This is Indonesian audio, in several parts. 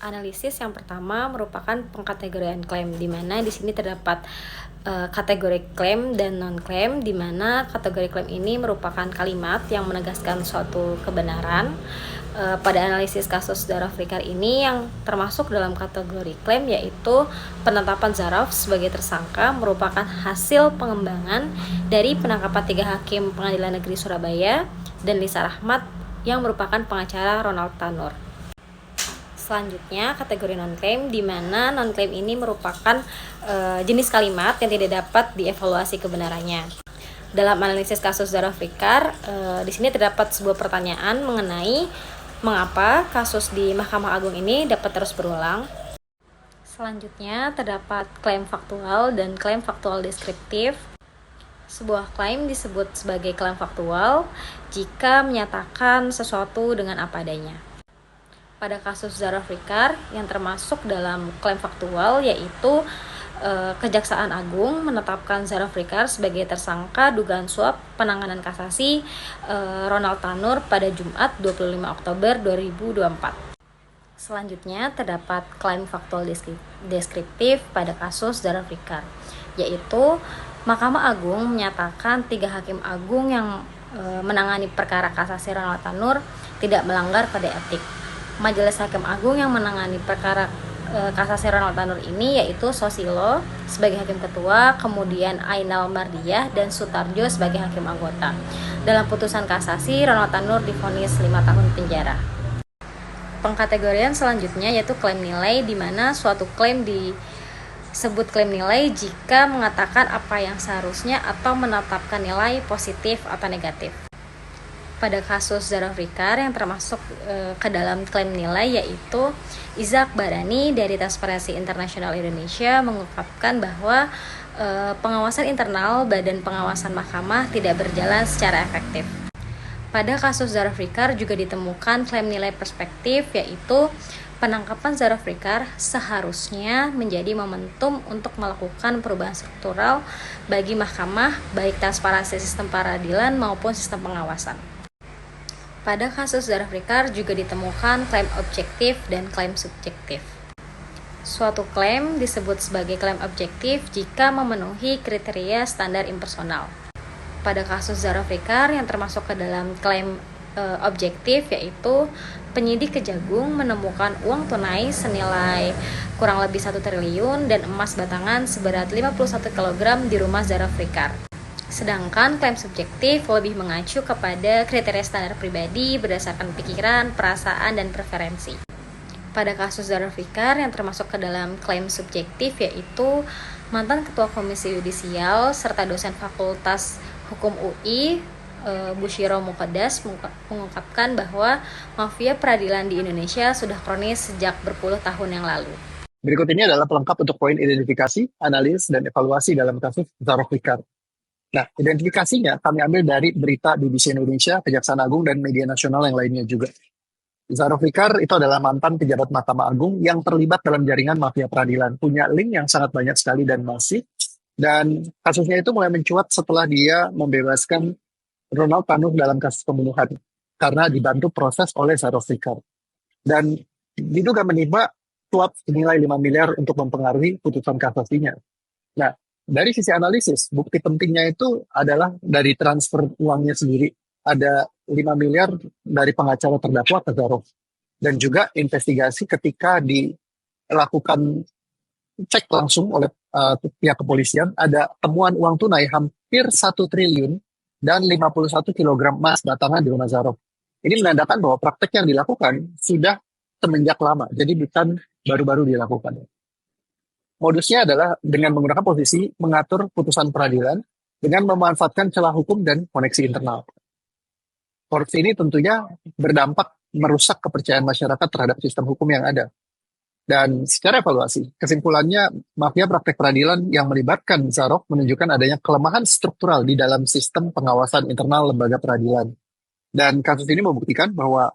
Analisis yang pertama merupakan pengkategorian klaim, di mana di sini terdapat kategori klaim dan non-klaim, di mana kategori klaim ini merupakan kalimat yang menegaskan suatu kebenaran. Pada analisis kasus Zaraf Rikar ini yang termasuk dalam kategori klaim, yaitu penetapan Zaraf sebagai tersangka merupakan hasil pengembangan dari penangkapan 3 hakim Pengadilan Negeri Surabaya dan Lisa Rahmat yang merupakan pengacara Ronald Tanur. Selanjutnya kategori non-claim, di mana non-claim ini merupakan jenis kalimat yang tidak dapat dievaluasi kebenarannya. Dalam analisis kasus Zaraf Rikar, di sini terdapat sebuah pertanyaan mengenai mengapa kasus di Mahkamah Agung ini dapat terus berulang. Selanjutnya terdapat klaim faktual dan klaim faktual deskriptif. Sebuah klaim disebut sebagai klaim faktual jika menyatakan sesuatu dengan apa adanya. Pada kasus Zaraf Rikar yang termasuk dalam klaim faktual, yaitu Kejaksaan Agung menetapkan Zaraf Rikar sebagai tersangka dugaan suap penanganan kasasi Ronald Tanur pada Jumat 25 Oktober 2024. Selanjutnya terdapat klaim faktual deskriptif pada kasus Zaraf Rikar, yaitu Mahkamah Agung menyatakan 3 hakim agung yang menangani perkara kasasi Ronald Tanur tidak melanggar kode etik. Majelis Hakim Agung yang menangani perkara kasasi Ronald Tanur ini yaitu Sosilo sebagai hakim ketua, kemudian Ainal Mardiah dan Sutarjo sebagai hakim anggota. Dalam putusan kasasi, Ronald Tanur divonis 5 tahun penjara. Pengkategorian selanjutnya yaitu klaim nilai, di mana suatu klaim disebut klaim nilai jika mengatakan apa yang seharusnya atau menetapkan nilai positif atau negatif. Pada kasus Zaraf Rikar yang termasuk ke dalam klaim nilai, yaitu Izak Barani dari Transparansi Internasional Indonesia mengungkapkan bahwa pengawasan internal Badan Pengawasan Mahkamah tidak berjalan secara efektif. Pada kasus Zaraf Rikar juga ditemukan klaim nilai perspektif, yaitu penangkapan Zaraf Rikar seharusnya menjadi momentum untuk melakukan perubahan struktural bagi mahkamah, baik transparansi sistem peradilan maupun sistem pengawasan. Pada kasus Zaraf Rikar juga ditemukan klaim objektif dan klaim subjektif. Suatu klaim disebut sebagai klaim objektif jika memenuhi kriteria standar impersonal. Pada kasus Zaraf Rikar yang termasuk ke dalam klaim objektif, yaitu penyidik Kejagung menemukan uang tunai senilai kurang lebih 1 triliun dan emas batangan seberat 51 kg di rumah Zaraf Rikar. Sedangkan klaim subjektif lebih mengacu kepada kriteria standar pribadi berdasarkan pikiran, perasaan, dan preferensi. Pada kasus Zaraf Rikar yang termasuk ke dalam klaim subjektif, yaitu mantan Ketua Komisi Yudisial serta dosen Fakultas Hukum UI, Bushiro Muqaddas, mengungkapkan bahwa mafia peradilan di Indonesia sudah kronis sejak berpuluh tahun yang lalu. Berikut ini adalah pelengkap untuk poin identifikasi, analis, dan evaluasi dalam kasus Zaraf Rikar. Nah, identifikasinya kami ambil dari berita BBC Indonesia, Kejaksaan Agung, dan media nasional yang lainnya juga. Zaraf Rikar itu adalah mantan pejabat Mahkamah Agung yang terlibat dalam jaringan mafia peradilan. Punya link yang sangat banyak sekali dan masif. Dan kasusnya itu mulai mencuat setelah dia membebaskan Ronald Tanur dalam kasus pembunuhan. Karena dibantu proses oleh Zaraf Rikar. Dan diduga menimba suap senilai 5 miliar untuk mempengaruhi putusan kasasinya. Nah, dari sisi analisis, bukti pentingnya itu adalah dari transfer uangnya sendiri. Ada 5 miliar dari pengacara terdakwa ke Zaraf. Dan juga investigasi ketika dilakukan cek langsung oleh pihak kepolisian, ada temuan uang tunai hampir 1 triliun dan 51 kilogram emas batangan di rumah Zaraf. Ini menandakan bahwa praktek yang dilakukan sudah semenjak lama, jadi bukan baru-baru dilakukan. Modusnya adalah dengan menggunakan posisi mengatur putusan peradilan dengan memanfaatkan celah hukum dan koneksi internal. Korupsi ini tentunya berdampak merusak kepercayaan masyarakat terhadap sistem hukum yang ada. Dan secara evaluasi, kesimpulannya mafia praktek peradilan yang melibatkan Zaraf menunjukkan adanya kelemahan struktural di dalam sistem pengawasan internal lembaga peradilan. Dan kasus ini membuktikan bahwa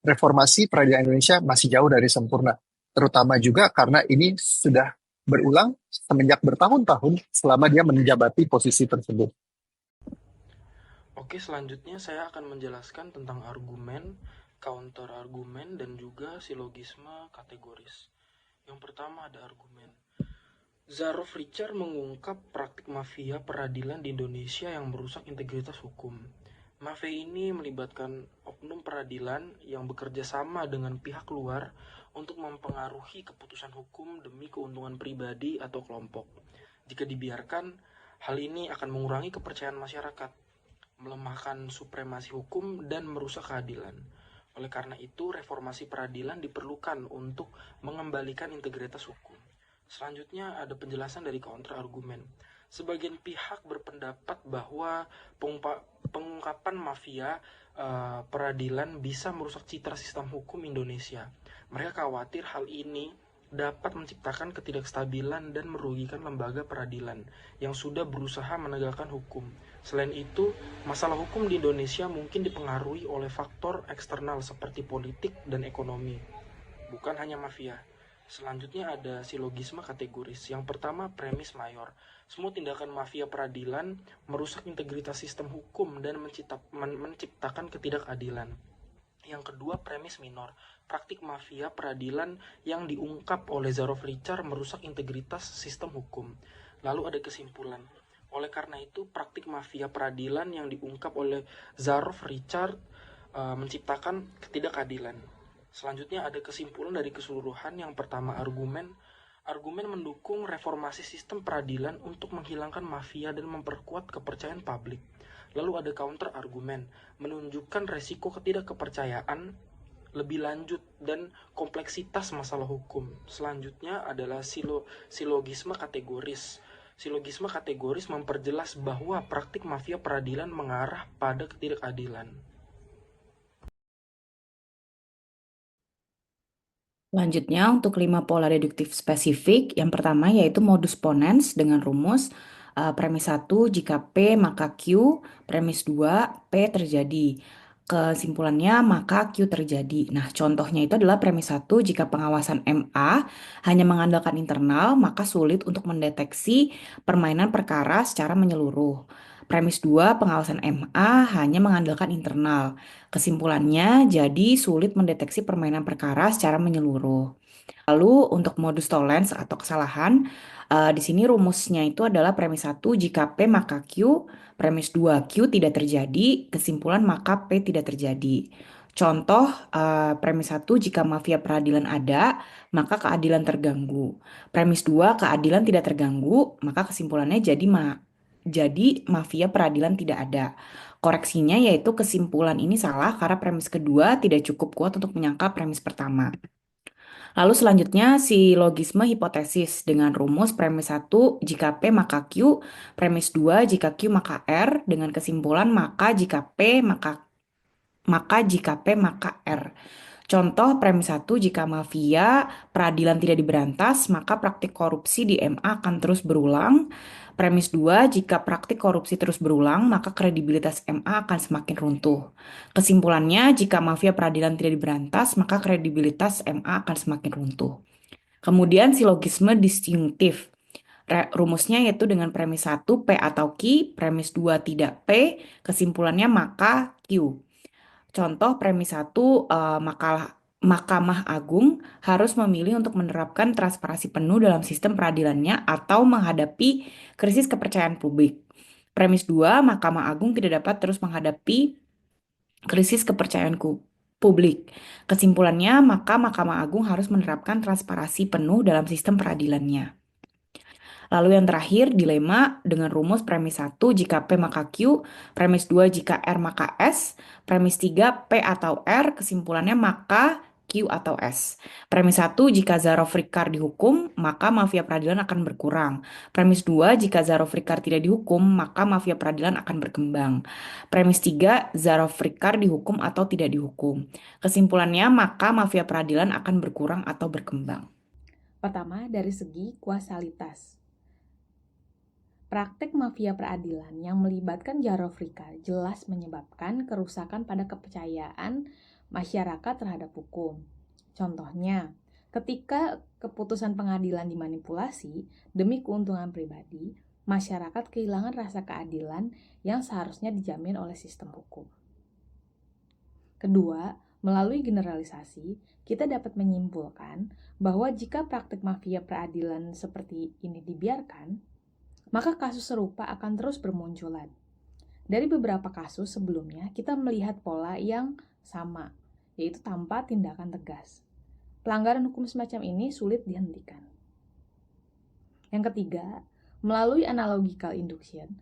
reformasi peradilan Indonesia masih jauh dari sempurna. Terutama juga karena ini sudah berulang semenjak bertahun-tahun selama dia menjabati posisi tersebut. Oke, selanjutnya saya akan menjelaskan tentang argumen counter argumen dan juga silogisme kategoris. Yang pertama ada argumen. Zaroff Richard mengungkap praktik mafia peradilan di Indonesia yang merusak integritas hukum. Mafia ini melibatkan oknum peradilan yang bekerja sama dengan pihak luar untuk mempengaruhi keputusan hukum demi keuntungan pribadi atau kelompok. Jika dibiarkan, hal ini akan mengurangi kepercayaan masyarakat, melemahkan supremasi hukum, dan merusak keadilan. Oleh karena itu, reformasi peradilan diperlukan untuk mengembalikan integritas hukum. Selanjutnya ada penjelasan dari counter argumen. Sebagian pihak berpendapat bahwa pengungkapan mafia peradilan bisa merusak citra sistem hukum Indonesia. Mereka khawatir hal ini dapat menciptakan ketidakstabilan dan merugikan lembaga peradilan yang sudah berusaha menegakkan hukum. Selain itu, masalah hukum di Indonesia mungkin dipengaruhi oleh faktor eksternal seperti politik dan ekonomi, bukan hanya mafia. Selanjutnya ada silogisme kategoris. Yang pertama, premis mayor. Semua tindakan mafia peradilan merusak integritas sistem hukum dan menciptakan ketidakadilan. Yang kedua, premis minor. Praktik mafia peradilan yang diungkap oleh Zaroff Richard merusak integritas sistem hukum. Lalu ada kesimpulan. Oleh karena itu, praktik mafia peradilan yang diungkap oleh Zaroff Richard menciptakan ketidakadilan. Selanjutnya ada kesimpulan dari keseluruhan. Yang pertama, argumen mendukung reformasi sistem peradilan untuk menghilangkan mafia dan memperkuat kepercayaan publik. Lalu ada counter argumen, menunjukkan resiko ketidakkepercayaan lebih lanjut dan kompleksitas masalah hukum. Selanjutnya adalah silogisme kategoris. Silogisme kategoris memperjelas bahwa praktik mafia peradilan mengarah pada ketidakadilan. Selanjutnya, untuk 5 pola deduktif spesifik, yang pertama yaitu modus ponens dengan rumus premis 1 jika P maka Q, premis 2 P terjadi. Kesimpulannya maka Q terjadi. Nah, contohnya itu adalah premis 1 jika pengawasan MA hanya mengandalkan internal, maka sulit untuk mendeteksi permainan perkara secara menyeluruh. Premis 2, pengawasan MA hanya mengandalkan internal. Kesimpulannya, jadi sulit mendeteksi permainan perkara secara menyeluruh. Lalu untuk modus tollens atau kesalahan, di sini rumusnya itu adalah premis 1 jika P maka Q, premis 2 Q tidak terjadi, kesimpulan maka P tidak terjadi. Contoh, premis 1 jika mafia peradilan ada, maka keadilan terganggu. Premis 2 keadilan tidak terganggu, maka kesimpulannya jadi mafia peradilan tidak ada. Koreksinya yaitu kesimpulan ini salah karena premis kedua tidak cukup kuat untuk menyangkal premis pertama. Lalu selanjutnya silogisme hipotesis dengan rumus premis 1 jika P maka Q, premis 2 jika Q maka R, dengan kesimpulan maka jika P maka R. Contoh premis 1 jika mafia peradilan tidak diberantas, maka praktik korupsi di MA akan terus berulang. Premis 2 jika praktik korupsi terus berulang, maka kredibilitas MA akan semakin runtuh. Kesimpulannya, jika mafia peradilan tidak diberantas, maka kredibilitas MA akan semakin runtuh. Kemudian silogisme distinktif. Rumusnya yaitu dengan premis 1 P atau Q, premis 2 tidak P, kesimpulannya maka Q. Contoh premis 1, Mahkamah Agung harus memilih untuk menerapkan transparansi penuh dalam sistem peradilannya atau menghadapi krisis kepercayaan publik. Premis 2, Mahkamah Agung tidak dapat terus menghadapi krisis kepercayaan publik. Kesimpulannya, maka Mahkamah Agung harus menerapkan transparansi penuh dalam sistem peradilannya. Lalu yang terakhir, dilema dengan rumus premis 1 jika P maka Q, premis 2 jika R maka S, premis 3 P atau R, kesimpulannya maka Q atau S. Premis 1 jika Zaroff Richard dihukum, maka mafia peradilan akan berkurang. Premis 2 jika Zaroff Richard tidak dihukum, maka mafia peradilan akan berkembang. Premis 3 Zaroff Richard dihukum atau tidak dihukum. Kesimpulannya maka mafia peradilan akan berkurang atau berkembang. Pertama, dari segi kuasalitas. Praktek mafia peradilan yang melibatkan Zaroff Richard jelas menyebabkan kerusakan pada kepercayaan masyarakat terhadap hukum. Contohnya, ketika keputusan pengadilan dimanipulasi demi keuntungan pribadi, masyarakat kehilangan rasa keadilan yang seharusnya dijamin oleh sistem hukum. Kedua, Melalui generalisasi, kita dapat menyimpulkan bahwa jika praktik mafia peradilan seperti ini dibiarkan, maka kasus serupa akan terus bermunculan. Dari beberapa kasus sebelumnya, kita melihat pola yang sama, yaitu tanpa tindakan tegas. Pelanggaran hukum semacam ini sulit dihentikan. Yang ketiga, melalui analogical induction,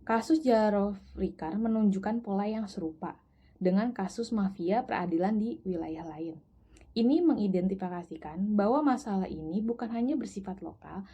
kasus Jarov Ricard menunjukkan pola yang serupa dengan kasus mafia peradilan di wilayah lain. Ini mengidentifikasikan bahwa masalah ini bukan hanya bersifat lokal,